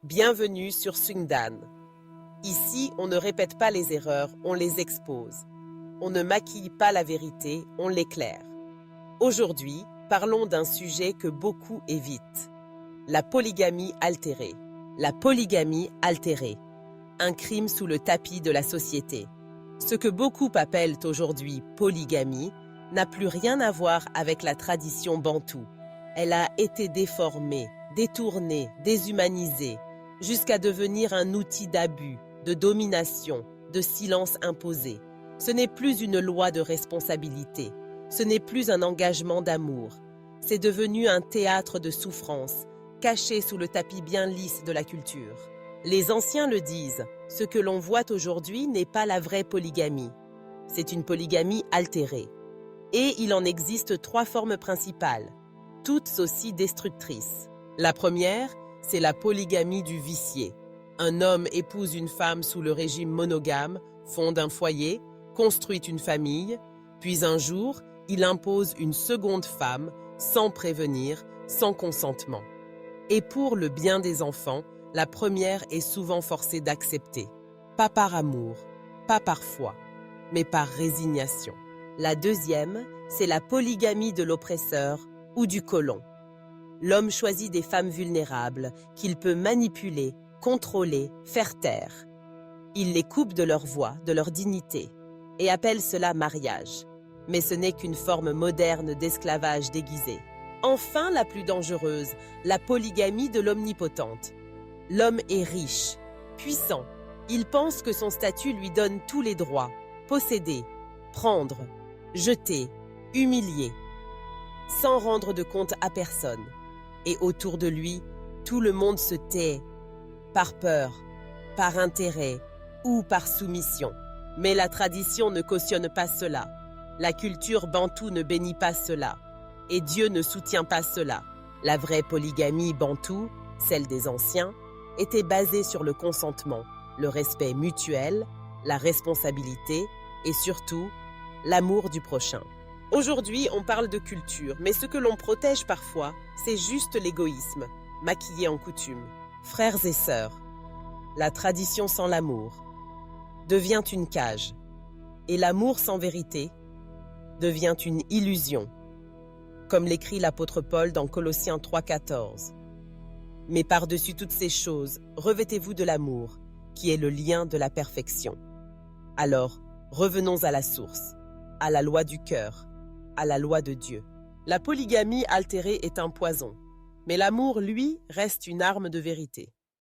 Bienvenue sur Sungdan. Ici, on ne répète pas les erreurs, on les expose. On ne maquille pas la vérité, on l'éclaire. Aujourd'hui, parlons d'un sujet que beaucoup évitent. La polygamie altérée. La polygamie altérée. Un crime sous le tapis de la société. Ce que beaucoup appellent aujourd'hui polygamie n'a plus rien à voir avec la tradition bantoue. Elle a été déformée, détournée, déshumanisée, jusqu'à devenir un outil d'abus, de domination, de silence imposé. Ce n'est plus une loi de responsabilité, ce n'est plus un engagement d'amour. C'est devenu un théâtre de souffrance, caché sous le tapis bien lisse de la culture. Les anciens le disent, ce que l'on voit aujourd'hui n'est pas la vraie polygamie. C'est une polygamie altérée. Et il en existe 3 formes principales, toutes aussi destructrices. La première, c'est la polygamie du vicié. Un homme épouse une femme sous le régime monogame, fonde un foyer, construit une famille, puis un jour, il impose une seconde femme, sans prévenir, sans consentement. Et pour le bien des enfants, la première est souvent forcée d'accepter. Pas par amour, pas par foi, mais par résignation. La deuxième, c'est la polygamie de l'oppresseur ou du colon. L'homme choisit des femmes vulnérables qu'il peut manipuler, contrôler, faire taire. Il les coupe de leur voix, de leur dignité, et appelle cela mariage. Mais ce n'est qu'une forme moderne d'esclavage déguisé. Enfin, la plus dangereuse, la polygamie de l'omnipotente. L'homme est riche, puissant. Il pense que son statut lui donne tous les droits. Posséder, prendre, jeter, humilier, sans rendre de compte à personne. Et autour de lui, tout le monde se tait, par peur, par intérêt ou par soumission. Mais la tradition ne cautionne pas cela. La culture bantoue ne bénit pas cela. Et Dieu ne soutient pas cela. La vraie polygamie bantoue, celle des anciens, était basée sur le consentement, le respect mutuel, la responsabilité et surtout, l'amour du prochain. Aujourd'hui, on parle de culture, mais ce que l'on protège parfois, c'est juste l'égoïsme, maquillé en coutume. Frères et sœurs, la tradition sans l'amour devient une cage, et l'amour sans vérité devient une illusion, comme l'écrit l'apôtre Paul dans Colossiens 3,14. Mais par-dessus toutes ces choses, revêtez-vous de l'amour, qui est le lien de la perfection. Alors, revenons à la source, à la loi du cœur, à la loi de Dieu. La polygamie altérée est un poison, mais l'amour, lui, reste une arme de vérité.